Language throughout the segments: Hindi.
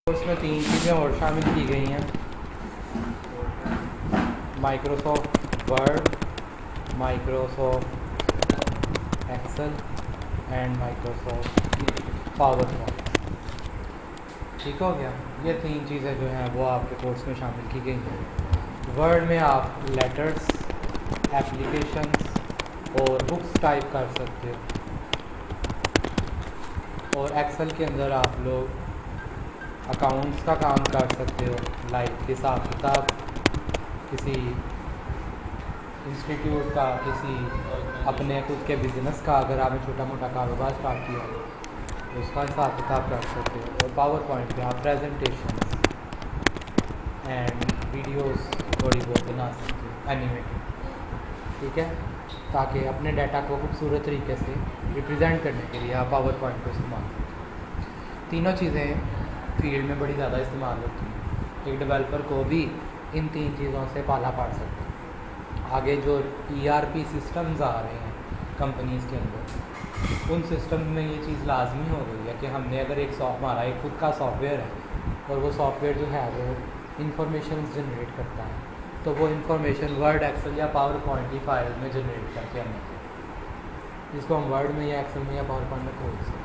उसमें तीन चीज़ें और शामिल की गई हैं, Microsoft Word, Microsoft Excel and Microsoft PowerPoint. ठीक हो गया। ये तीन चीज़ें जो हैं वो आपके कोर्स में शामिल की गई हैं। वर्ड में आप लेटर्स, एप्लीकेशंस और बुक्स टाइप कर सकते हो, और एक्सेल के अंदर आप लोग अकाउंट्स का काम कर सकते हो, लाइक हिसाब किताब किसी इंस्टीट्यूट का, किसी अपने खुद के बिज़नेस का, अगर आपने छोटा मोटा कारोबार स्टार्ट किया तो उसका हिसाब किताब कर सकते हो। और पावर पॉइंट पे आप प्रेजेंटेशंस एंड वीडियोस थोड़ी बहुत बना सकते हो, एनिमेटेड। ठीक है, ताकि अपने डाटा को खूबसूरत तरीके से रिप्रेजेंट करने के लिए आप पावर पॉइंट को इस्तेमाल करें। तीनों चीज़ें फील्ड में बड़ी ज़्यादा इस्तेमाल होती हैं। एक डेवलपर को भी इन तीन चीज़ों से पाला पड़ सकता है। आगे जो ERP सिस्टम्स आ रहे हैं कंपनीज़ के अंदर, उन सिस्टम में ये चीज़ लाजमी हो गई है कि हमने अगर हमारा एक खुद का सॉफ्टवेयर है और वो सॉफ्टवेयर जो है वो इंफॉर्मेशन जनरेट करता है, तो वो इंफॉर्मेशन वर्ड, एक्सेल या पावर पॉइंट की फाइल में जनरेट करके हमें, जिसको हम वर्ड में या एक्सेल में या पावर पॉइंट में खोल सकते हैं।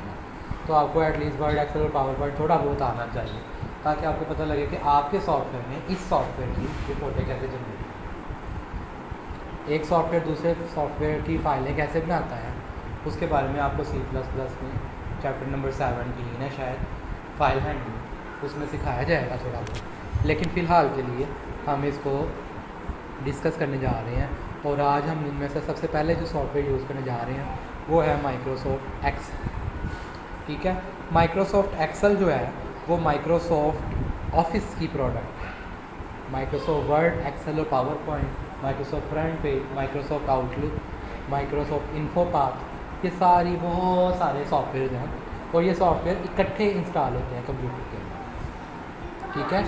तो आपको एटलीस्ट वर्ड, एक्सेल और पावर पॉइंट थोड़ा बहुत आना चाहिए, ताकि आपको पता लगे कि आपके सॉफ्टवेयर में इस सॉफ्टवेयर की रिपोर्टें कैसे जनरेट, एक सॉफ्टवेयर दूसरे सॉफ्टवेयर की फाइलें कैसे बनाता है, उसके बारे में आपको C++ में चैप्टर नंबर 17 है शायद, फाइल हैंडलिंग, उसमें सिखाया जाएगा थोड़ा बहुत। लेकिन फ़िलहाल के लिए हम इसको डिस्कस करने जा रहे हैं, और आज हम इनमें से सबसे पहले जो सॉफ्टवेयर यूज़ करने जा रहे हैं वो है माइक्रोसॉफ्ट एक्सेल। ठीक है, माइक्रोसॉफ्ट एक्सेल जो है वो माइक्रोसॉफ्ट ऑफिस की प्रोडक्ट है। माइक्रोसॉफ्ट वर्ड, एक्सेल और PowerPoint, Microsoft FrontPage, Microsoft Outlook, Microsoft InfoPath, ये बहुत सारे सॉफ्टवेयर हैं, और ये सॉफ्टवेयर इकट्ठे इंस्टॉल होते हैं कंप्यूटर के अंदर। ठीक है,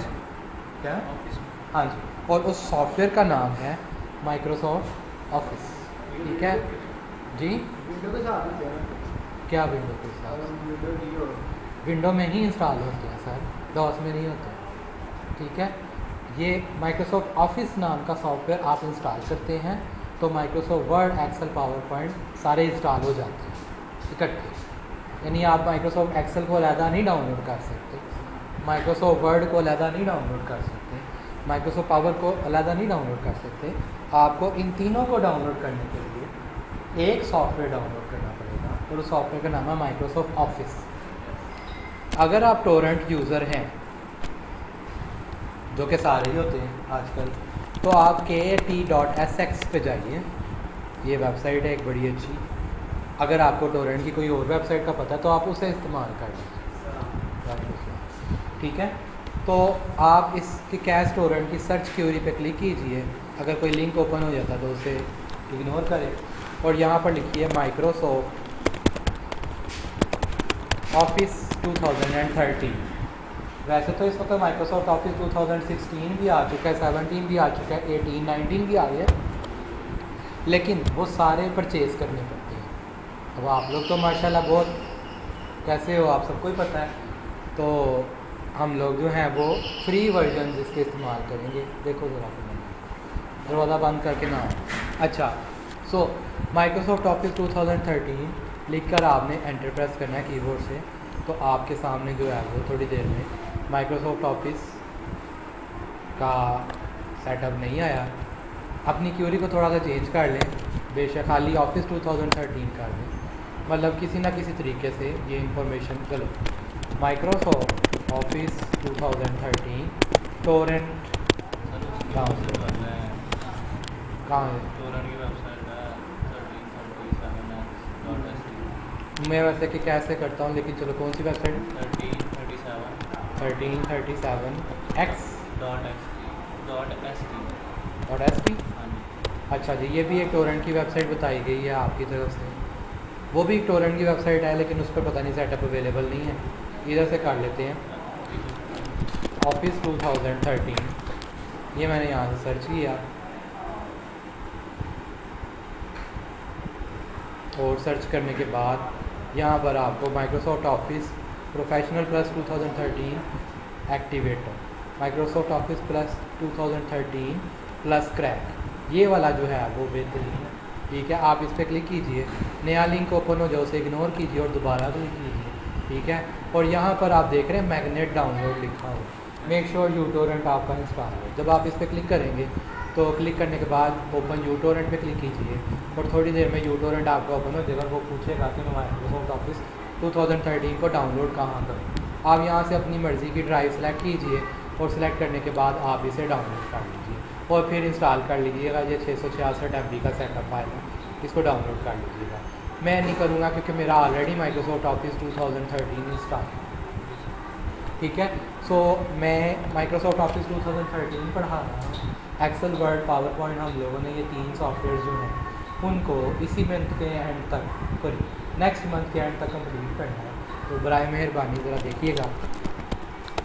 क्या? हाँ जी, और उस सॉफ्टवेयर का नाम है माइक्रोसॉफ्ट ऑफिस। ठीक है जी। क्या विंडो के साथ? विंडो में ही इंस्टॉल होते हैं सर, डॉस में नहीं होते। ठीक है, ये माइक्रोसॉफ्ट ऑफिस नाम का सॉफ्टवेयर आप इंस्टॉल करते हैं तो Microsoft Word, Excel, PowerPoint सारे इंस्टॉल हो जाते हैं इकट्ठे। यानी आप माइक्रोसॉफ्ट एक्सेल को अलहदा नहीं डाउनलोड कर सकते, माइक्रोसॉफ्ट वर्ड को अलहदा नहीं डाउनलोड कर सकते, माइक्रोसॉफ्ट पावर को अलहदा नहीं डाउनलोड कर सकते। आपको इन तीनों को डाउनलोड करने के लिए एक सॉफ्टवेयर डाउनलोड करना पड़ेगा, और उस सॉफ्टवेयर का नाम है माइक्रोसॉफ्ट ऑफिस। अगर आप टोरेंट यूज़र हैं, जो कि सारे ही होते हैं आजकल, तो आप kat.sx पे जाइए, ये वेबसाइट है एक बड़ी अच्छी। अगर आपको टोरेंट की कोई और वेबसाइट का पता है तो आप उसे इस्तेमाल कर लीजिए। ठीक है, तो आप इसके कैश टोरेंट की सर्च क्यूरी पे क्लिक कीजिए। अगर कोई लिंक ओपन हो जाता तो उसे इग्नोर करें, और यहाँ पर लिखिए माइक्रोसॉफ्ट ऑफिस 2013। वैसे तो इस वक्त माइक्रोसॉफ्ट ऑफिस 2016 भी आ चुका है, 17 भी आ चुका है, 18, 19 भी आ गया, लेकिन वो सारे परचेज़ करने पड़ते हैं। अब आप लोग तो माशाल्लाह बहुत कैसे हो, आप सबको ही पता है, तो हम लोग जो हैं वो फ्री वर्जन इसके इस्तेमाल करेंगे। देखो ज़रा दरवाज़ा बंद करके ना हो। अच्छा, सो माइक्रोसॉफ्ट ऑफिस 2013 लिख कर आपने एंटर प्रेस करना है कीबोर्ड से, तो आपके सामने जो है वो थोड़ी देर में माइक्रोसॉफ्ट ऑफिस का सेटअप नहीं आया। अपनी क्यूरी को थोड़ा सा चेंज कर लें, बेशक खाली ऑफिस 2013 कर लें, मतलब किसी ना किसी तरीके से ये इंफॉर्मेशन। चलो, माइक्रोसॉफ्ट ऑफिस 2013 टोरेंट कहाँ है? मैं वैसे कि कैसे करता हूँ, लेकिन चलो कौन सी वेबसाइट? 1337 x.st। अच्छा जी, ये भी एक टोरेंट की वेबसाइट बताई गई है आपकी तरफ से। वो भी एक टोरेंट की वेबसाइट है, लेकिन उस पर पता नहीं सेटअप अवेलेबल नहीं है। इधर से कर लेते हैं ऑफिस 2013, ये मैंने यहाँ से सर्च किया, और सर्च करने के बाद यहाँ पर आपको Microsoft office professional plus 2013 activator, Microsoft office plus 2013 plus crack, ये वाला जो है वो बेहतरीन है। ठीक है, आप इस पर क्लिक कीजिए, नया लिंक ओपन हो जाए उसे इग्नोर कीजिए और दोबारा क्लिक कीजिए। ठीक है, और यहाँ पर आप देख रहे हैं मैग्नेट डाउनलोड लिखा हो, मेक श्योर यूटोरेंट आपका इंस्टॉल हो। जब आप इस पर क्लिक करेंगे तो क्लिक करने के बाद ओपन यूटोरेंट पे क्लिक कीजिए और थोड़ी देर में यूटोरेंट आपका ओपन हो जाएगा। वो पूछेगा कि मैं माइक्रोसॉफ्ट ऑफिस 2013 को डाउनलोड कहाँ करूँ। आप यहाँ से अपनी मर्ज़ी की ड्राइव सेलेक्ट कीजिए और सेलेक्ट करने के बाद आप इसे डाउनलोड कर लीजिए और फिर इंस्टॉल कर लीजिएगा। ये 666 MB का सेटअप फाइल है, इसको डाउनलोड कर लीजिएगा। मैं नहीं करूँगा क्योंकि मेरा ऑलरेडी माइक्रोसॉफ्ट ऑफिस 2013 इंस्टॉल है। ठीक है, सो मैं माइक्रोसॉफ्ट ऑफिस 2013 पढ़ा रहा हूँ। एक्सेल, वर्ड, पावर पॉइंट, हम लोगों ने ये 3 सॉफ्टवेयर जो हैं उनको इसी मंथ के एंड तक, नेक्स्ट मंथ के एंड तक कंप्लीट करना है। तो बराए मेहरबानी ज़रा देखिएगा।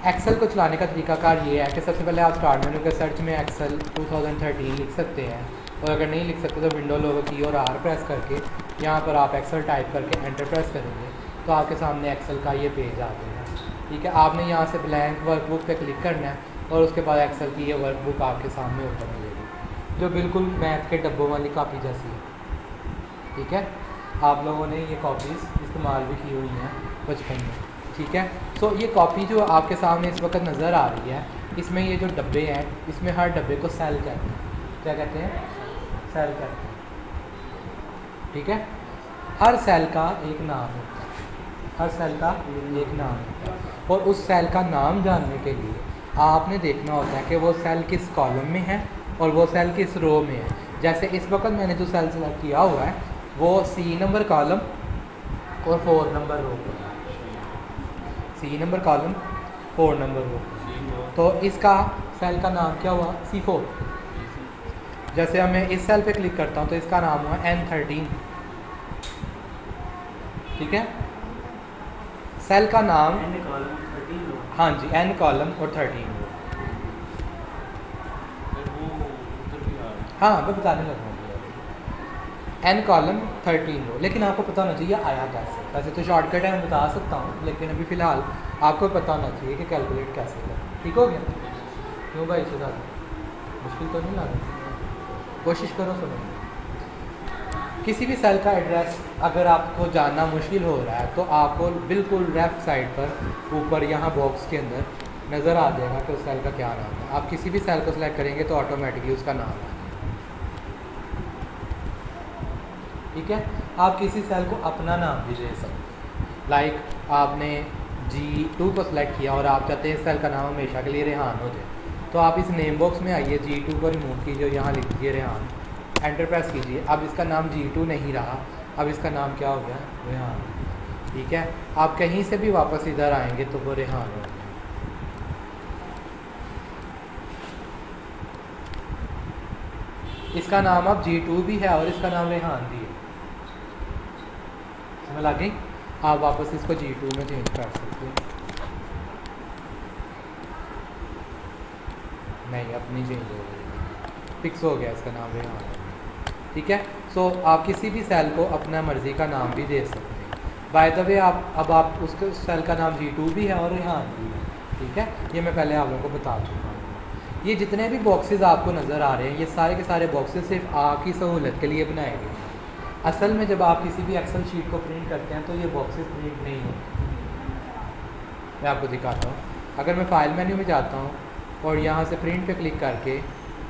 एक्सेल को चलाने का तरीकाकार ये है कि सबसे पहले आप स्टार्ट मेनू के सर्च में एक्सेल 2013 लिख सकते हैं, और अगर नहीं लिख सकते तो विंडो लोगो की और R प्रेस करके यहाँ पर आप एक्सेल टाइप करके एंटर प्रेस करेंगे तो आपके सामने एक्सेल का ये पेज आ जाएगा। ठीक है, आपने यहाँ से ब्लैंक वर्कबुक पे क्लिक करना है और उसके बाद एक्सेल की ये वर्कबुक आपके सामने ओपन हो जाएगी, जो बिल्कुल मैथ के डब्बों वाली कॉपी जैसी है। ठीक है, आप लोगों ने ये कॉपीज़ इस्तेमाल भी की हुई हैं बचपन में। ठीक है, सो ये कॉपी जो आपके सामने इस वक्त नज़र आ रही है, इसमें ये जो डब्बे हैं, इसमें हर डब्बे को सेल कहते हैं। क्या कहते हैं? सेल कहते हैं। ठीक है, हर सेल का एक नाम होता है, हर सेल का एक नाम होता है, और उस सेल का नाम जानने के लिए आपने देखना होता है कि वो सेल किस कॉलम में है और वो सेल किस रो में है। जैसे इस वक्त मैंने जो सेल सेलेक्ट किया हुआ है वो C नंबर कॉलम और 4 नंबर रो पर, C नंबर कॉलम 4 नंबर रो, तो इसका सेल का नाम क्या हुआ? C4। जैसे अब मैं इस सेल पे क्लिक करता हूँ तो इसका नाम हुआ N13। ठीक है, सेल का नाम हाँ जी, N कॉलम और 13 रो। हाँ, मैं बताने लगा हूँ N कॉलम 13 रो, लेकिन आपको पता होना चाहिए आया कैसे। वैसे तो शॉर्टकट है, मैं बता सकता हूँ, लेकिन अभी फ़िलहाल आपको पता होना चाहिए कि कैलकुलेट कैसे करें। ठीक हो गया? क्यों भाई, इससे ज़्यादा मुश्किल तो नहीं लगा? कोशिश करो सुनो। किसी भी सेल का एड्रेस अगर आपको जानना मुश्किल हो रहा है तो आपको बिल्कुल लेफ्ट साइड पर ऊपर यहाँ बॉक्स के अंदर नज़र आ जाएगा कि उस सेल का क्या नाम है। आप किसी भी सेल को सिलेक्ट करेंगे तो ऑटोमेटिकली उसका नाम है। ठीक है, आप किसी सेल को अपना नाम भी दे सकते हैं। लाइक आपने G2 को सिलेक्ट किया और आप चाहते हैं इस सेल का नाम हमेशा के लिए रेहान हो जाए, तो आप इस नेम बॉक्स में आइए, G2 को रिमूव कीजिए, यहाँ लिख दीजिए रेहान, एंटर प्रेस कीजिए। अब इसका नाम G2 नहीं रहा, अब इसका नाम क्या हो गया? रेहान। ठीक है, आप कहीं से भी वापस इधर आएंगे तो वो रेहान हो गया। इसका नाम अब G2 भी है और इसका नाम रेहान भी है। समझ आ गई? आप वापस इसको G2 में चेंज कर सकते हैं। नहीं, अपनी चेंज हो गई, फिक्स हो गया इसका नाम रेहान। ठीक है, सो आप किसी भी सेल को अपना मर्ज़ी का नाम भी दे सकते हैं। बाय द वे आप उसके सेल का नाम G2 भी है और रेहान भी है। ठीक है, ये मैं पहले आप लोगों को बता चुका हूँ। ये जितने भी बॉक्सेस आपको नज़र आ रहे हैं, ये सारे के सारे बॉक्सेस सिर्फ आपकी सहूलत के लिए बनाए गए हैं। असल में जब आप किसी भी एक्सेल शीट को प्रिंट करते हैं तो ये बॉक्सेस प्रिंट नहीं होते। मैं आपको दिखाता हूँ। अगर मैं फाइल मेन्यू में जाता हूँ और यहाँ से प्रिंट पे क्लिक करके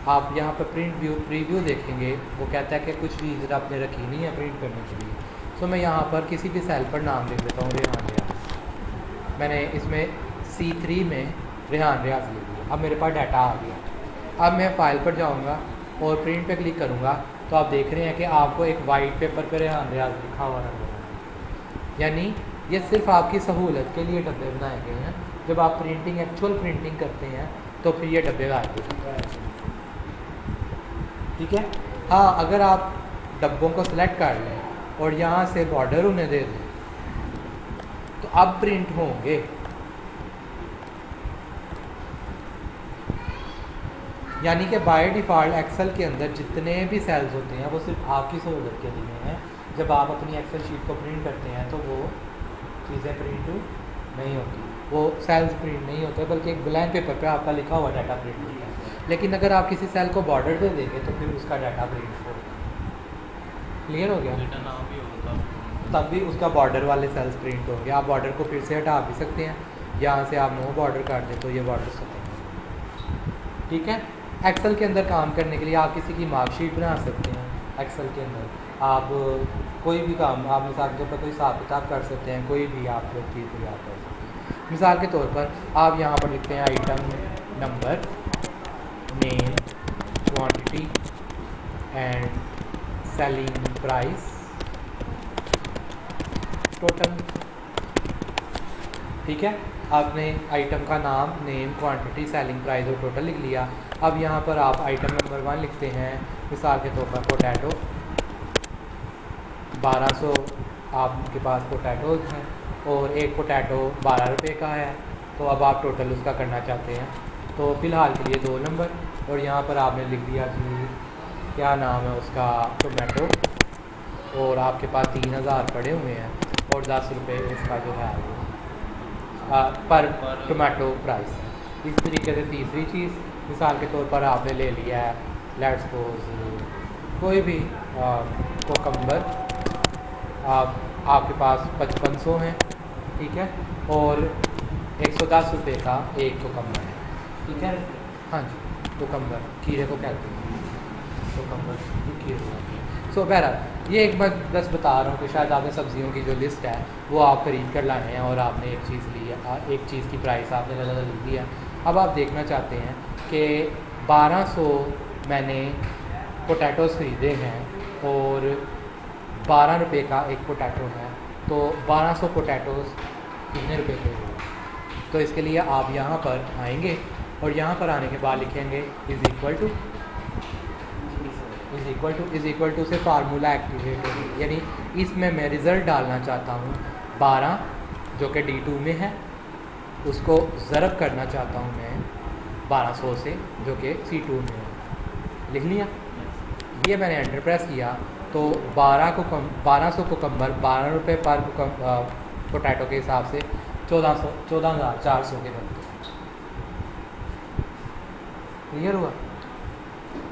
आप यहाँ पर प्रीव्यू देखेंगे, वो कहता है कि कुछ चीज़ आपने रखी नहीं है प्रिंट करने के लिए। तो मैं यहाँ पर किसी भी सेल पर नाम लिख देता हूँ रेहान रियाज। मैंने इसमें C3 में रेहान रियाज लिख दिया। अब मेरे पास डाटा आ गया। अब मैं फाइल पर जाऊँगा और प्रिंट पे क्लिक करूँगा तो आप देख रहे हैं कि आपको एक वाइट पेपर पर रेहान रियाज लिखा हुआ है। यानी ये सिर्फ आपकी सहूलत के लिए डब्बे बनाए गए हैं। जब आप प्रिंटिंग, एक्चुअल प्रिंटिंग करते हैं तो फिर ये डब्बे गायब हो जाते हैं। ठीक है, हाँ, अगर आप डब्बों को सिलेक्ट कर लें और यहाँ से बॉर्डर उन्हें दे दें तो अब प्रिंट होंगे। यानी कि बाय डिफ़ॉल्ट एक्सेल के अंदर जितने भी सेल्स होते हैं वो सिर्फ आपकी सहूलत के लिए हैं। जब आप अपनी एक्सेल शीट को प्रिंट करते हैं तो वो चीज़ें प्रिंट नहीं होती। वो सेल्स प्रिंट नहीं होते बल्कि एक ब्लैंक पेपर पे आपका लिखा हुआ डाटा प्रिंट होता है। लेकिन अगर आप किसी सेल को बॉर्डर दे देंगे तो फिर उसका डाटा प्रिंट होगा। क्लियर हो गया? नाम भी होगा तब भी उसका बॉर्डर वाले सेल्स प्रिंट होंगे। आप बॉर्डर को फिर से हटा भी सकते हैं, यहाँ से आप नो बॉर्डर कर दें तो ये बॉर्डर होते हैं। ठीक है। एक्सेल के अंदर काम करने के लिए आप किसी की मार्कशीट बना सकते हैं। एक्सेल के अंदर आप कोई भी काम, आप मिसाल के तौर पर कोई हिसाब किताब कर सकते हैं, कोई भी आप चीज़ तैयार कर सकते हैं। मिसाल के तौर पर आप यहाँ पर लिखते हैं item number, name, quantity and selling price, total. ठीक है, आपने आइटम का नाम, नेम, क्वांटिटी, सेलिंग प्राइस और टोटल लिख लिया। अब यहाँ पर आप आइटम नंबर 1 लिखते हैं। मिसाल के तौर पर पोटैटो 1200 आपके पास पोटैटोज हैं और एक पोटैटो 12 रुपये का है, तो अब आप टोटल उसका करना चाहते हैं। तो फ़िलहाल के लिए 2 नंबर, और यहाँ पर आपने लिख दिया जी क्या नाम है उसका, टोमेटो, और आपके पास 3000 पड़े हुए हैं और 10 रुपये इसका जो है वो पर टोमेटो प्राइस है। इस तरीके से तीसरी चीज़, मिसाल के तौर पर आपने ले लिया है लेट्स सपोज कोई भी कोकम्बर, आपके पास 5500 हैं, ठीक है, और 110 रुपये का एक कोकम्बर है। ठीक है, हाँ जी, कोकम्बर खीरे को कहते हैं, कोकम्बर खीरे। सो बहरहाल ये एक बार बस बता रहा हूँ कि शायद आपने सब्जियों की जो लिस्ट है वो आप खरीद कर लाए हैं और आपने एक चीज़ ली है, एक चीज़ की प्राइस आपने अलग लिख दी है। अब आप देखना चाहते हैं कि 1200 मैंने पोटैटोज़ ख़रीदे हैं और 12 रुपये का एक पोटैटो है, तो 1200 पोटैटोज़ कितने रुपए के हुए? तो इसके लिए आप यहाँ पर आएंगे और यहाँ पर आने के बाद लिखेंगे इज़ इक्वल टू से फार्मूला एक्टिवेट होगी, यानी इसमें मैं रिज़ल्ट डालना चाहता हूँ 12 जो कि D2 में है, उसको ज़रब करना चाहता हूँ मैं 1200 से जो कि C2 में है। लिख लिया, ये मैंने एंटर प्रेस किया तो 1200 कोकम्बर 12 रुपये पर पोटैटो के हिसाब से 14,400 के बनते हैं। क्लियर हुआ?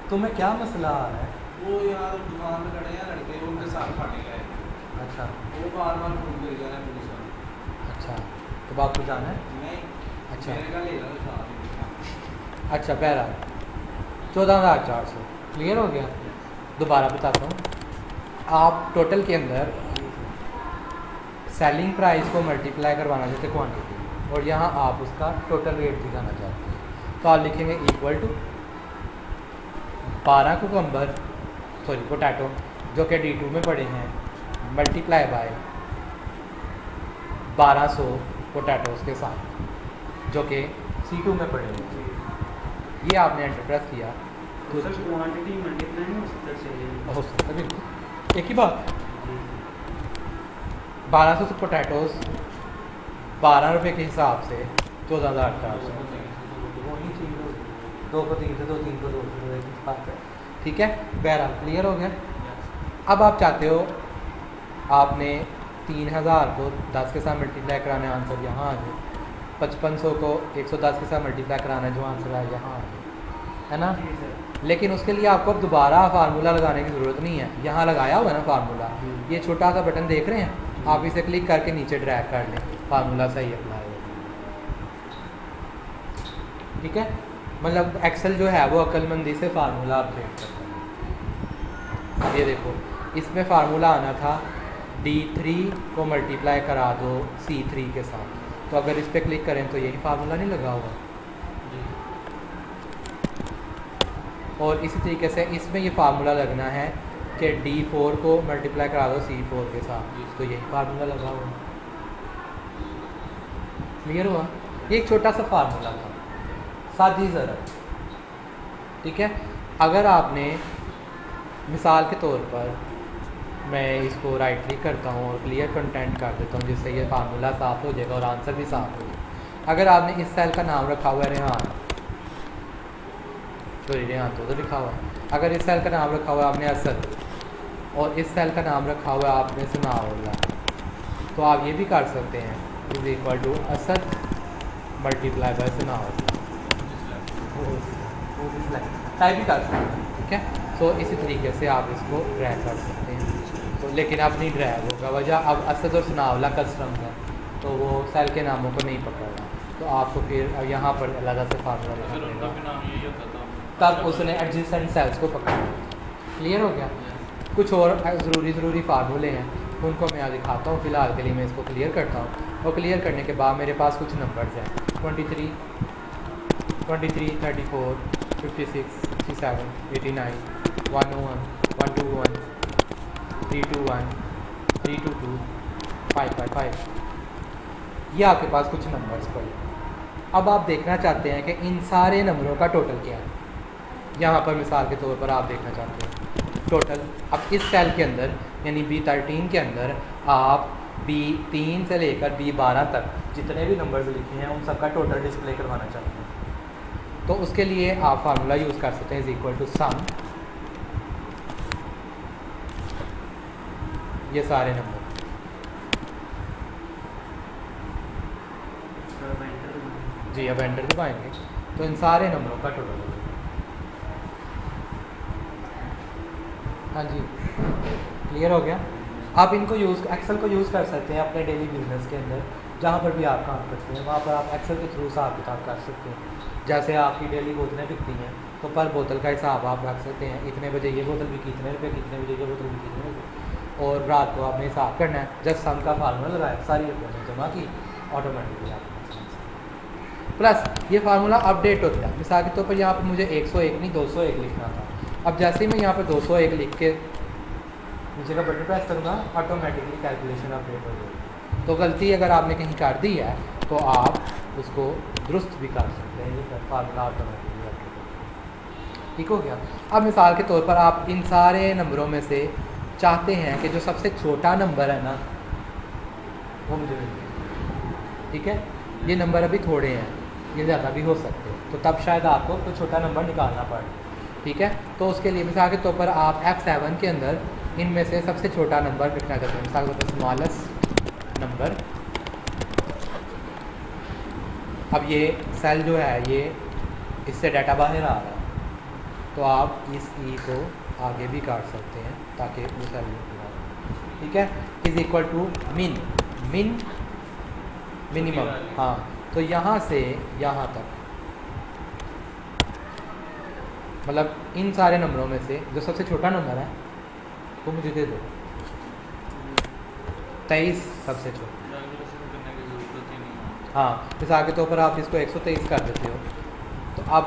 तुम्हें क्या मसला आ रहा है? वो यार दुकान पे खड़े हैं लड़के, उनके साथ फाटे गए। अच्छा, वो बार बार फोन कर रहा है पुलिस वाले। अच्छा, तो आपको जाना है? नहीं, अच्छा, मेरे का ले रहा था। अच्छा, बहरहाल 14,400 क्लियर हो गया। दोबारा बताता हूँ, आप टोटल के अंदर सेलिंग प्राइस को मल्टीप्लाई करवाना चाहते क्वांटिटी, और यहाँ आप उसका टोटल रेट दिखाना चाहते हैं, तो आप लिखेंगे इक्वल टू 12 कोकम्बर पोटैटो जो कि D2 में पड़े हैं मल्टीप्लाई बाय 1200 पोटैटोज़ के साथ जो कि C2 में पड़े हैं। ये आपने एंटर प्रेस किया तो क्वांटिटी मल्टीप्लाई नहीं हो सकता, चलिए हो सकता है, बिल्कुल एक ही बात। 1200 पोटैटोज़ 12 रुपये के हिसाब से 14,400, 2 को 3 से 2, 3 को 2 से 2, ठीक है। बहरहाल क्लियर हो गया। अब आप चाहते हो आपने 3000 को 10 के साथ मल्टीप्लाई कराना है, आंसर यहाँ आ जाए। 5500 को 110 के साथ मल्टीप्लाई कराना है, जो आंसर है यहाँ आ जाए, है ना। लेकिन उसके लिए आपको अब दोबारा फार्मूला लगाने की ज़रूरत नहीं है, यहाँ लगाया हुआ है ना फार्मूला, ये छोटा सा बटन देख रहे हैं, आप इसे क्लिक करके नीचे ड्रैग कर लें, फार्मूला सही अप्लाई होगा। ठीक है, मतलब एक्सेल जो है वो अक्लमंदी से फार्मूला अपडेट करता है। अब ये देखो, इसमें फार्मूला आना था D3 को मल्टीप्लाई करा दो C3 के साथ, तो अगर इस पर क्लिक करें तो यही फार्मूला नहीं लगा हुआ। और इसी तरीके से इसमें ये फार्मूला लगना है कि D4 को मल्टीप्लाई करा दो C4 के साथ, तो यही फार्मूला लगा हुआ। क्लियर हुआ? ये एक छोटा सा फार्मूला था, सादी ज़रा, ठीक है। अगर आपने मिसाल के तौर पर, मैं इसको राइट क्लिक करता हूँ और क्लियर कंटेंट कर देता हूँ जिससे ये फार्मूला साफ़ हो जाएगा और आंसर भी साफ़ हो जाएगा। अगर आपने इस सेल का नाम रखा हुआ है रेहान, तो रेहान तो लिखा हुआ है। अगर इस सेल का नाम रखा हुआ है आपने असद, और इस सेल का नाम रखा हुआ है आपने सनाउल्लाह, तो आप ये भी कर सकते हैं इज इक्वल टू असद मल्टीप्लाई बाय से ना हो टाइप भी कर सकते हैं, ठीक है। सो इसी तरीके से आप इसको ड्रैग कर सकते हैं। तो लेकिन अब नहीं ड्रैग होगा, वजह अब असद और सुनावला कस्टम है तो वो सेल के नामों को नहीं पकड़ना, तो आपको फिर यहाँ पर अलग से फार्मूला फिर लिखना उनका पड़ेगा। भी नाम यही होता था। तब उसने एडजेसेंट सेल्स को पकड़ा। क्लियर हो गया। कुछ और ज़रूरी फार्मूले हैं, उनको मैं आज दिखाता हूँ। फ़िलहाल के लिए मैं इसको क्लियर करता हूँ, और क्लियर करने के बाद मेरे पास कुछ नंबर्स हैं 23, 34, 56, 67, 89, 101, 121, 321, 322, 555। ये आपके पास कुछ नंबर्स पड़े। अब आप देखना चाहते हैं कि इन सारे नंबरों का टोटल क्या है। यहाँ पर मिसाल के तौर पर आप देखना चाहते हैं टोटल। अब इस सेल के अंदर यानी B13 के अंदर आप B3 से लेकर B12 तक जितने भी नंबर्स लिखे हैं उन सबका टोटल डिस्प्ले करवाना चाहते हैं। तो उसके लिए आप फार्मूला यूज़ कर सकते हैं इज इक्वल टू सम, ये सारे नंबर जी अब एंटर दबाएंगे तो इन सारे नंबरों का टोटल होगा। हाँ जी क्लियर हो गया। आप इनको एक्सेल को यूज़ कर सकते हैं अपने डेली बिजनेस के अंदर, जहाँ पर भी आप काम करते हैं वहाँ पर आप एक्सेल के थ्रू हिसाब किताब कर सकते हैं। जैसे आपकी डेली बोतलें बिकती हैं तो पर बोतल का हिसाब आप रख सकते हैं, इतने बजे ये बोतल बिकी इतने रुपये की, इतने बजे ये बोतल बिकी इतने रुपये, और रात को आपने हिसाब करना है। जस्ट सम का फार्मूला लगाया, सारी रुपये जमा की, ऑटोमेटिकली आप प्लस ये फार्मूला अपडेट होता है। मिसाल के तौर पर यहाँ पर मुझे 101 नहीं 201 लिखना था। अब जैसे ही मैं यहाँ पर 201 लिख के नीचे का बटन प्रेस करूँगा ऑटोमेटिकली कैलकुलेशन अपडेट हो जाएगी। तो गलती अगर आपने कहीं कर दी है तो आप उसको दुरुस्त भी कर सकते हैं, ये फार्मूला ऑटोमेटिकली अपडेट हो। ठीक हो गया। अब मिसाल के तौर पर आप इन सारे नंबरों में से चाहते हैं कि जो सबसे छोटा नंबर है ना वो मुझे मिल जाए, ठीक है। ये नंबर अभी थोड़े हैं, ये ज़्यादा भी हो सकते हैं, तो तब शायद आपको कोई छोटा नंबर निकालना पड़े, ठीक है। तो उसके लिए मिसाल के तौर पर आप F7 के अंदर इनमें से सबसे छोटा नंबर लिखना चाहते हैं। मिसाल के तौर पर स्मॉलेस्ट नंबर। अब ये सेल जो है ये इससे डाटा बाहर आ रहा है, तो आप इस ई को आगे भी काट सकते हैं ताकि वो सेल पूरा, ठीक है। इज इक्वल टू मिनिमम, हाँ। तो यहाँ से यहाँ तक मतलब इन सारे नंबरों में से जो सबसे छोटा नंबर है वो मुझे दे दो। 23 सबसे छोटा, कैलकुलेशन करने की जरूरत ही नहीं है। हाँ। मिसाल के तौर पर आप इसको 123 कर देते हो तो अब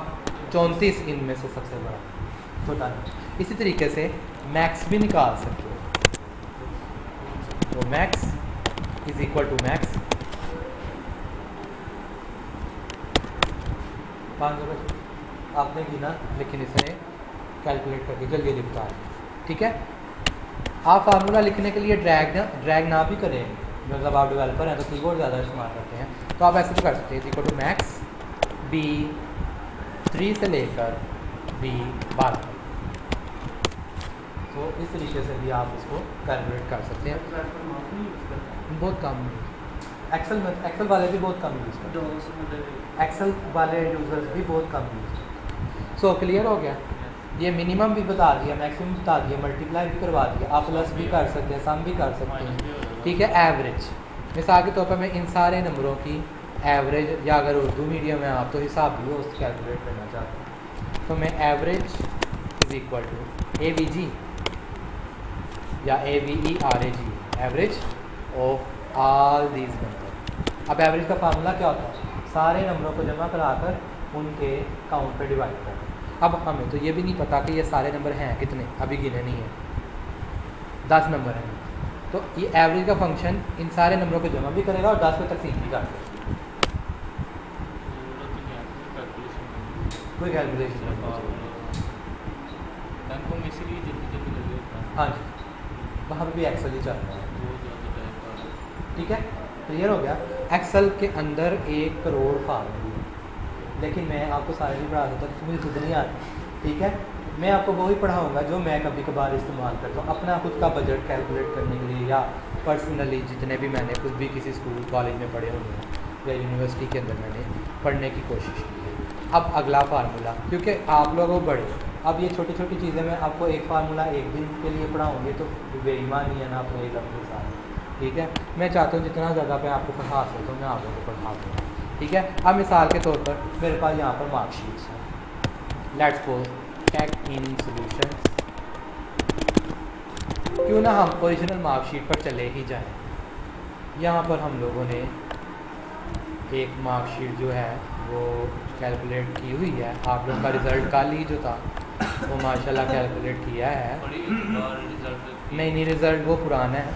34 इनमें से सबसे बड़ा छोटा नंबर। इसी तरीके से मैक्स भी निकाल सकते हो। तो max is equal to max 500 आपने गिना, लेकिन इसने कैलकुलेट करके जल्दी लिखता है, ठीक है। आप फार्मूला लिखने के लिए ड्रैग ना भी करें, मतलब आप डेवलपर हैं तो कीबोर्ड ज़्यादा इस्तेमाल करते हैं, तो आप ऐसे भी कर सकते हैं। इक्वल टू मैक्स B3 से लेकर B12, तो इस तरीके से भी आप इसको कैलकुलेट कर सकते हैं। बहुत कम एक्सेल वाले भी बहुत कम यूज़ करते हैं, एक्सेल वाले यूज़र्स भी बहुत कम यूज़ करते हैं। सो क्लियर हो गया। ये मिनिमम भी बता दिया, मैक्सिमम बता दिया, मल्टीप्लाई भी करवा दिया, आप प्लस भी कर सकते हैं, सम भी कर सकते हैं, ठीक है। एवरेज मिसाल के तौर पर मैं इन सारे नंबरों की एवरेज, या अगर उर्दू मीडियम है आप तो हिसाब भी उसको कैलकुलेट करना चाहते हैं, तो मैं average is equal to AVG या AVERAG, average of all these number. अब एवरेज का फार्मूला क्या होता है? सारे नंबरों को जमा कराकर उनके काउंट पे डिवाइड करना। अब हमें तो ये भी नहीं पता कि ये सारे नंबर हैं कितने, अभी गिने नहीं है, 10 नंबर हैं, तो ये एवरेज का फंक्शन इन सारे नंबरों को जमा भी करेगा और 10 को तकसीम भी कर देगा। कोई कैलकुलेशन नहीं, हाँ जी, वहाँ पे भी एक्सेल ही चल रहा है, ठीक है। क्लियर हो गया। एक्सेल के अंदर 1 करोड़ फार्मूले, लेकिन मैं आपको सारे भी पढ़ा देता हूँ, मुझे खुद नहीं आती, ठीक है। मैं आपको वही पढ़ाऊँगा जो मैं कभी कभार इस्तेमाल करता हूँ अपना खुद का बजट कैलकुलेट करने के लिए, या पर्सनली जितने भी मैंने खुद भी किसी स्कूल कॉलेज में पढ़े होंगे या यूनिवर्सिटी के अंदर मैंने पढ़ने की कोशिश की है। अब अगला फार्मूला, क्योंकि आप लोगों बड़े, अब ये छोटी छोटी चीज़ें मैं आपको एक फार्मूला एक दिन के लिए पढ़ाऊँगी तो बेईमानी है ना अपने इल्म के साथ, ठीक है। मैं चाहता हूँ जितना ज़्यादा मैं आपको पढ़ा सकता हूँ मैं आप लोगों को पढ़ा दूँगा, ठीक है। अब मिसाल के तौर पर मेरे पास यहाँ पर मार्कशीट्स हैं, let's suppose take in solutions. क्यों ना हम ओरिजिनल मार्कशीट पर चले ही जाएं। यहाँ पर हम लोगों ने एक मार्कशीट जो है वो कैलकुलेट की हुई है। आप लोग का रिज़ल्ट कल ही जो था वो माशाल्लाह कैलकुलेट किया है। नहीं, रिज़ल्ट वो पुराना है।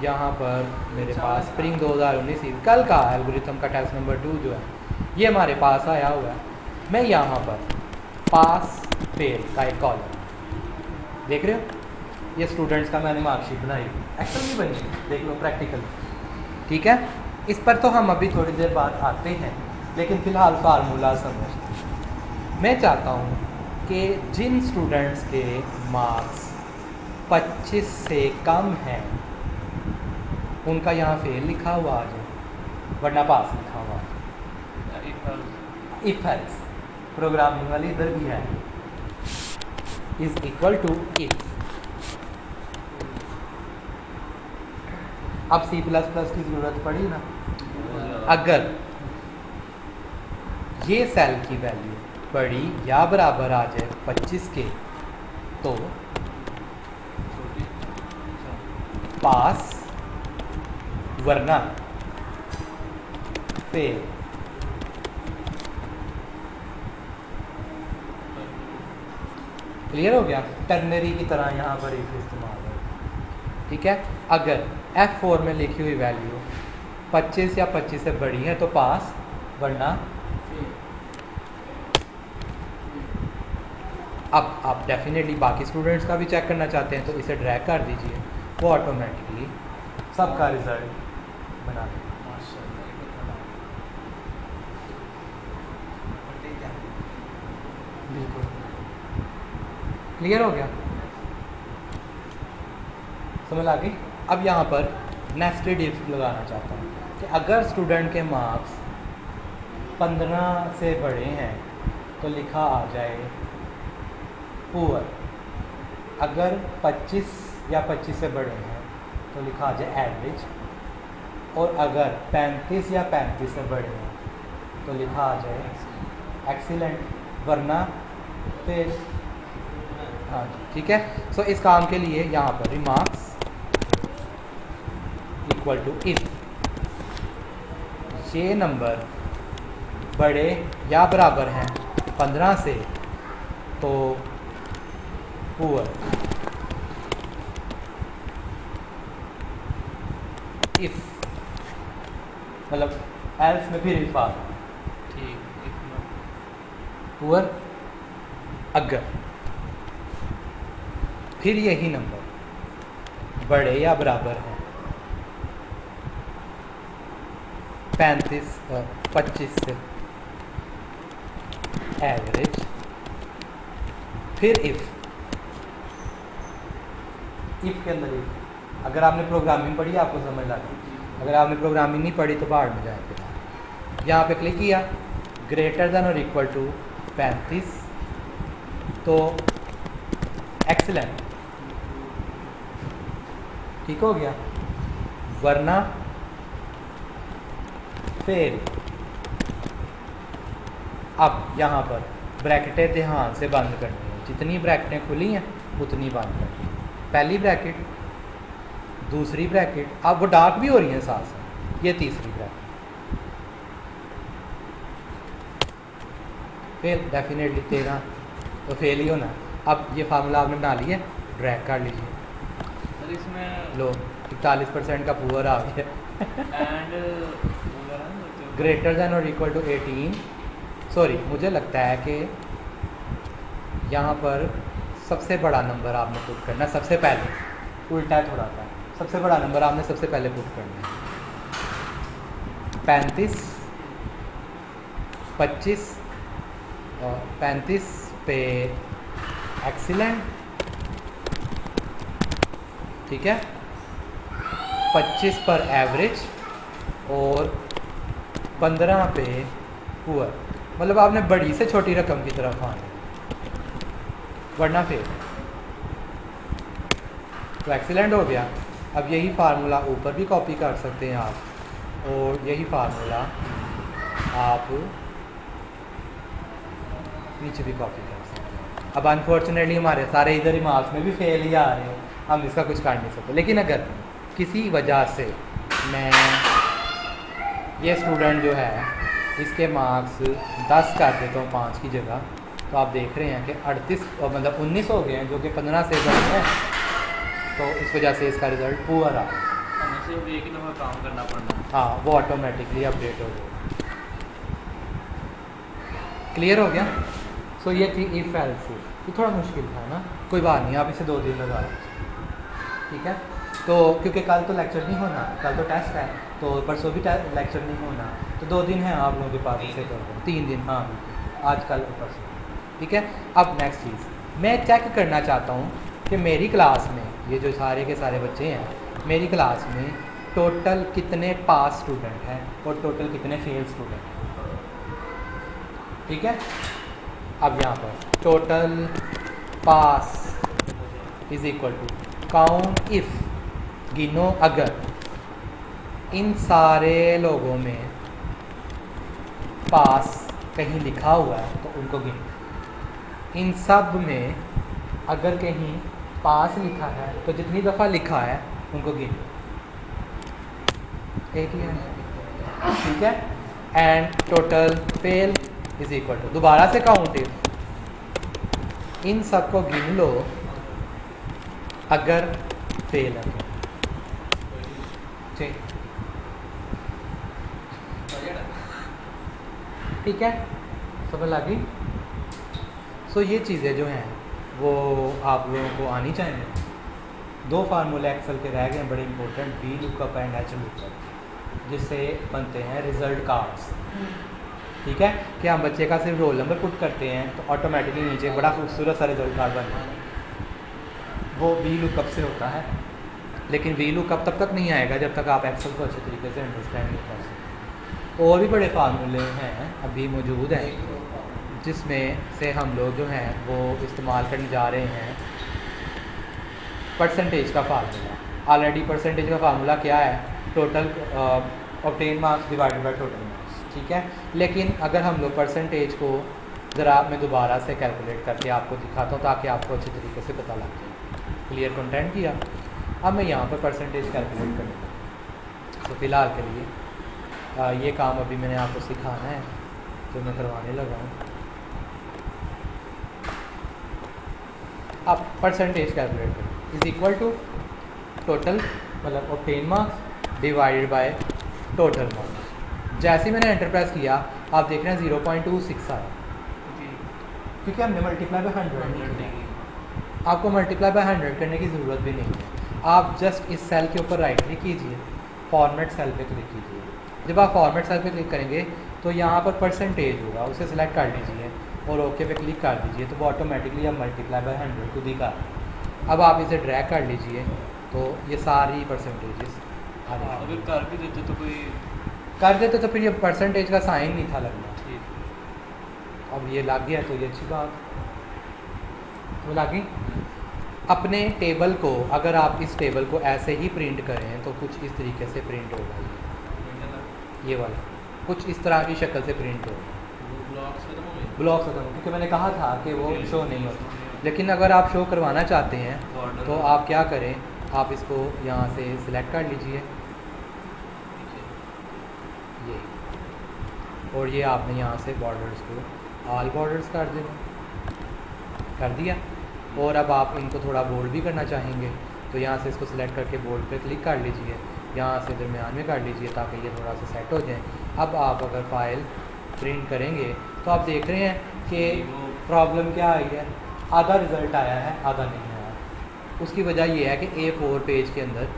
यहाँ पर मेरे पास स्प्रिंग 2019 कल का एल्गोरिथम का टेस्ट नंबर 2 जो है ये हमारे पास आया हुआ है। मैं यहाँ पर पास फेल का एक कॉलम देख रहे हो, ये स्टूडेंट्स का मैंने मार्कशीट बनाई, एक्चुअल में बनी, देख लो प्रैक्टिकल, ठीक है। इस पर तो हम अभी थोड़ी देर बाद आते हैं, लेकिन फ़िलहाल फार्मूला समझते हैं। मैं चाहता हूँ कि जिन स्टूडेंट्स के मार्क्स 25 से कम हैं उनका यहाँ फेल लिखा हुआ आ जाए, वरना पास लिखा हुआ आ जाए। इफ एल्स प्रोग्रामिंग वाली इधर भी है, इज इक्वल टू इफ। अब C++ की ज़रूरत पड़ी ना, अगर ये सेल की वैल्यू बड़ी या बराबर आ जाए 25 के तो पास, वरना फेल। क्लियर हो गया। टर्नरी की तरह यहाँ पर इफ इस्तेमाल है, ठीक है। अगर F4 में लिखी हुई वैल्यू 25 या 25 से बड़ी है तो पास, वरना अब आप डेफिनेटली बाकी स्टूडेंट्स का भी चेक करना चाहते हैं तो इसे ड्रैग कर दीजिए, वो ऑटोमेटिकली सबका रिजल्ट बना देगा। बिल्कुल क्लियर हो गया, समझ आ गई। अब यहाँ पर नेस्टेड इफ लगाना चाहता हूँ कि अगर स्टूडेंट के मार्क्स 15 से बड़े हैं तो लिखा आ जाए पुअर, अगर 25 या 25 से बड़े हैं तो लिखा आ जाए एवरेज, और अगर 35 या 35 से बड़े हैं तो लिखा आ जाए एक्सीलेंट, वरना फिर हाँ ठीक है। सो इस काम के लिए यहाँ पर रिमार्क्स इक्वल टू इफ ये नंबर बड़े या बराबर हैं 15 से तो पुअर, इफ मतलब एल्स में फिर इफ आ ठीक, पुअर, अगर फिर यही नंबर बड़े या बराबर हैं 25 से एवरेज, फिर इफ के अंदर इफ। अगर आपने प्रोग्रामिंग पढ़ी आपको समझ लग गई, अगर आपने प्रोग्रामिंग नहीं पढ़ी तो बाहर में जाएंगे। यहाँ पे क्लिक किया ग्रेटर देन और इक्वल टू 35 तो एक्सीलेंट, ठीक हो गया, वरना फेल। अब यहाँ पर ब्रैकेटें ध्यान से बंद करनी है, जितनी ब्रैकेटें खुली हैं उतनी बंद करनी है। पहली ब्रैकेट, दूसरी ब्रैकेट, अब वो डार्क भी हो रही हैं साथ साथ, ये तीसरी ब्रैकेट, फेल डेफिनेटली 13 तो फेल ही होना। अब ये फार्मूला आपने बना लिया, ड्रैग कर लीजिए, सर इसमें लो 41% का पुअर आ गया एंड ग्रेटर देन और इक्वल टू 18। सॉरी, मुझे लगता है कि यहाँ पर सबसे बड़ा नंबर आपने पुट करना है सबसे पहले, उल्टा है थोड़ा सा, सबसे बड़ा नंबर आपने सबसे पहले पुट करना है। 35 25 और 35 पे एक्सीलेंट, ठीक है, 25 पर एवरेज और 15 पे पुअर, मतलब आपने बड़ी से छोटी रकम की तरफ आना, वरना फेल। तो एक्सीलेंट हो गया। अब यही फार्मूला ऊपर भी कॉपी कर सकते हैं आप, और यही फार्मूला आप नीचे भी कॉपी कर सकते हैं। अब अनफॉर्चुनेटली हमारे सारे इधर ही मार्क्स में भी फेल ही आ रहे हैं, हम इसका कुछ कर नहीं सकते। लेकिन अगर किसी वजह से मैं ये स्टूडेंट जो है इसके मार्क्स 10 कर देता हूँ 5 की जगह, तो आप देख रहे हैं कि 38 मतलब 19 हो गए हैं, जो कि 15 से कम है। तो इस वजह से इसका रिज़ल्ट पुअर आ रहा है। हमें सिर्फ एक ही दफ़ा काम करना पड़ना है। हाँ, वो ऑटोमेटिकली अपडेट हो जाएगा। क्लियर हो गया? सो ये थी इफ़ एल्स इफ। ये थोड़ा मुश्किल था ना, कोई बात नहीं, आप इसे 2 दिन लगा लो, ठीक है। तो क्योंकि कल तो लेक्चर नहीं होना, कल तो टेस्ट है, तो परसों भी लेक्चर नहीं होना, तो 2 दिन हैं आप लोगों के पास, इसे कर दो 3 दिन। हाँ बिल्कुल, आज कल और परसों, ठीक है। अब नेक्स्ट चीज़ मैं चेक करना चाहता हूँ कि मेरी क्लास में ये जो सारे के सारे बच्चे हैं, मेरी क्लास में टोटल कितने पास स्टूडेंट हैं और टोटल कितने फेल स्टूडेंट हैं, ठीक है। अब यहाँ पर total pass is equal to count if, गिनो अगर इन सारे लोगों में पास कहीं लिखा हुआ है तो उनको गिनो। इन सब में अगर कहीं पास लिखा है तो जितनी दफ़ा लिखा है उनको गिनो, एक ही है, ठीक है। And total fail is equal to, दोबारा से काउंट इफ, इन सब को गिन लो अगर फेल है, ठीक है, समझ लगी। सो ये चीज़ें जो हैं वो आप लोगों को आनी चाहिए। 2 फार्मूले एक्सेल के रह गए हैं बड़े important, V lookup and H lookup, जिससे बनते हैं रिजल्ट कार्ड्स, ठीक है। कि हम बच्चे का सिर्फ रोल नंबर पुट करते हैं तो ऑटोमेटिकली नीचे एक बड़ा खूबसूरत सा रिजल्ट कार्ड बनता है, वो वी लुकअप से होता है। लेकिन वी लुकअप तब तक नहीं आएगा जब तक आप एक्सेल को अच्छे तरीके से अंडरस्टैंड नहीं कर सकते। और भी बड़े फार्मूले हैं अभी मौजूद हैं, जिसमें से हम लोग जो हैं वो इस्तेमाल करने जा रहे हैं परसेंटेज का फार्मूला। ऑलरेडी परसेंटेज का फार्मूला क्या है, total obtain marks divided by total marks, ठीक है। लेकिन अगर हम लोग परसेंटेज को ज़रा मैं दोबारा से कैलकुलेट करके आपको दिखाता हूँ ताकि आपको अच्छे तरीके से पता लग जाए। क्लियर कंटेंट किया। अब मैं यहाँ पर परसेंटेज कैलकुलेट करूँगा। तो फ़िलहाल के लिए ये काम अभी मैंने आपको सिखाना है तो मैं करवाने लगा हूँ। अब परसेंटेज कैलकुलेट करें इज़ इक्वल टू टोटल मतलब obtain marks divided by total marks. जैसे ही मैंने एंटर प्रेस किया आप देख रहे हैं 0.26 आया, क्योंकि हमने मल्टीप्लाई बाय 100 नहीं किया। आपको मल्टीप्लाई बाय 100 करने की ज़रूरत भी नहीं है। आप जस्ट इस सेल के ऊपर राइट क्लिक कीजिए, फॉर्मेट सेल पे क्लिक कीजिए। जब आप फॉर्मेट सेल पे क्लिक करेंगे तो यहाँ पर परसेंटेज होगा, उसे सिलेक्ट कर लीजिए और ओके पे क्लिक कर दीजिए, तो वो ऑटोमेटिकली अब मल्टीप्लाई बाय 100 खुद ही कर। अब आप इसे ड्रैग कर लीजिए तो ये सारी परसेंटेजेस आ जाएंगी। अगर कर भी देते तो कोई कर देते तो फिर ये परसेंटेज का साइन नहीं था लगना। अब ये लग गया तो ये अच्छी बात, वो लगी। अपने टेबल को अगर आप इस टेबल को ऐसे ही प्रिंट करें तो कुछ इस तरीके से प्रिंट होगा, ये वाला कुछ इस तरह की शक्ल से प्रिंट होगा। ब्लॉक्स खत्म, क्योंकि मैंने कहा था कि वो शो नहीं होता। लेकिन अगर आप शो करवाना चाहते हैं तो आप क्या करें, आप इसको यहाँ से सिलेक्ट कर लीजिए ये, और ये आपने यहाँ से बॉर्डर्स को ऑल बॉर्डर्स कर दिया। और अब आप इनको थोड़ा बोल्ड भी करना चाहेंगे तो यहाँ से इसको सिलेक्ट करके बोल्ड पे क्लिक कर लीजिए, यहाँ से दरमियान में कर लीजिए ताकि ये थोड़ा सा सेट हो जाए। अब आप अगर फाइल प्रिंट करेंगे तो आप देख रहे हैं कि प्रॉब्लम क्या आई है, आधा रिज़ल्ट आया है आधा नहीं आया। उसकी वजह यह है कि A4 पेज के अंदर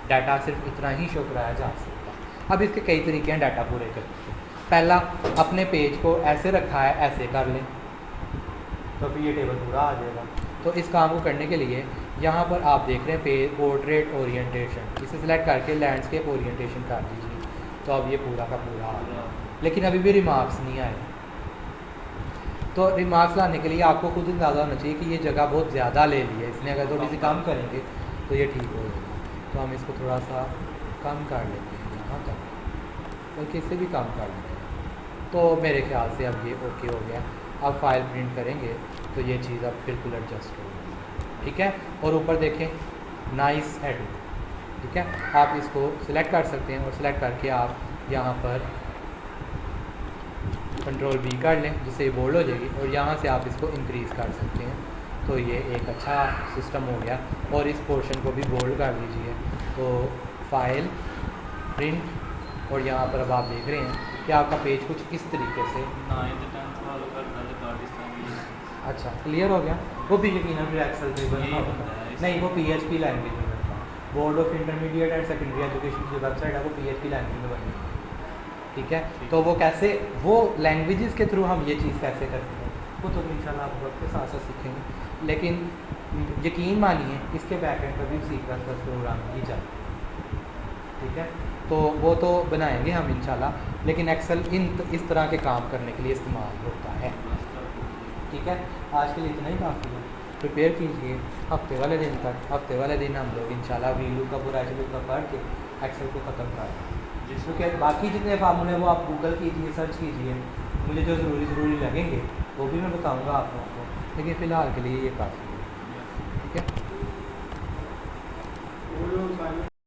डाटा सिर्फ इतना ही शो कराया जा सकता है। अब इसके कई तरीके हैं डाटा पूरे करने के। पहला, अपने पेज को ऐसे रखा है ऐसे कर लें तो फिर ये टेबल पूरा आ जाएगा। तो इस काम को करने के लिए यहाँ पर आप देख रहे हैं पेज पोर्ट्रेट ओरिएंटेशन, इसे सिलेक्ट करके लैंडस्केप ओरिएंटेशन कर दीजिए तो अब ये पूरा का पूरा आ गया। लेकिन अभी भी रिमार्क्स नहीं आए। तो रिमार्क्स लाने के लिए आपको खुद अंदाज़ा होना चाहिए कि ये जगह बहुत ज़्यादा ले ली है इसने, अगर थोड़ी सी कम करेंगे तो ये ठीक हो जाएगा। तो हम इसको थोड़ा सा कम कर लेते हैं यहाँ तक, बल्कि इससे भी कम कर लेते हैं। तो मेरे ख्याल से अब ये ओके हो गया। अब फाइल प्रिंट करेंगे तो ये चीज़ अब बिल्कुल एडजस्ट हो गई, ठीक है। और ऊपर देखें नाइस हेड, ठीक है। आप इसको सिलेक्ट कर सकते हैं और सिलेक्ट करके आप यहाँ पर कंट्रोल V कर लें जिससे ये बोल्ड हो जाएगी, और यहाँ से आप इसको इंक्रीज़ कर सकते हैं। तो ये एक अच्छा सिस्टम हो गया। और इस पोर्शन को भी बोल्ड कर दीजिए। तो फाइल प्रिंट, और यहाँ पर अब आप देख रहे हैं कि आपका पेज कुछ इस तरीके से, 9th 10th वालों का नज़र पाकिस्तान अच्छा क्लियर हो गया। वो भी यकीनन फिर एक्सेल पे यही बनता बनता है, है। नहीं वो PHP लैंग्वेज में बनता है। Board of intermediate and secondary education की वेबसाइट है वो PHP लैंग्वेज में बनी है, ठीक है। तो वो कैसे, वो लैंग्वेजेस के थ्रू हम ये चीज़ कैसे करते हैं वो तो इंशाल्लाह आप वक्त के साथ साथ सीखेंगे। लेकिन यकीन मानिए इसके बैकएंड पर भी C++ प्रोग्राम की जाए, ठीक है। तो वो तो बनाएंगे हम इंशाल्लाह, लेकिन एक्सेल इस तरह के काम करने के लिए इस्तेमाल होता है, ठीक है। आज के लिए इतना ही काफ़ी है। प्रिपेयर कीजिए हफ्ते वाले दिन तक। हफ्ते वाले दिन हम लोग इंशाल्लाह वीलू का पूरा एचलू का पढ़ के एक्सेल को ख़त्म करें। क्योंकि बाकी जितने फार्मूले वो आप गूगल कीजिए, सर्च कीजिए, मुझे जो ज़रूरी लगेंगे वो भी मैं बताऊंगा आप लोगों को, लेकिन फ़िलहाल के लिए ये काफ़ी है, ठीक है।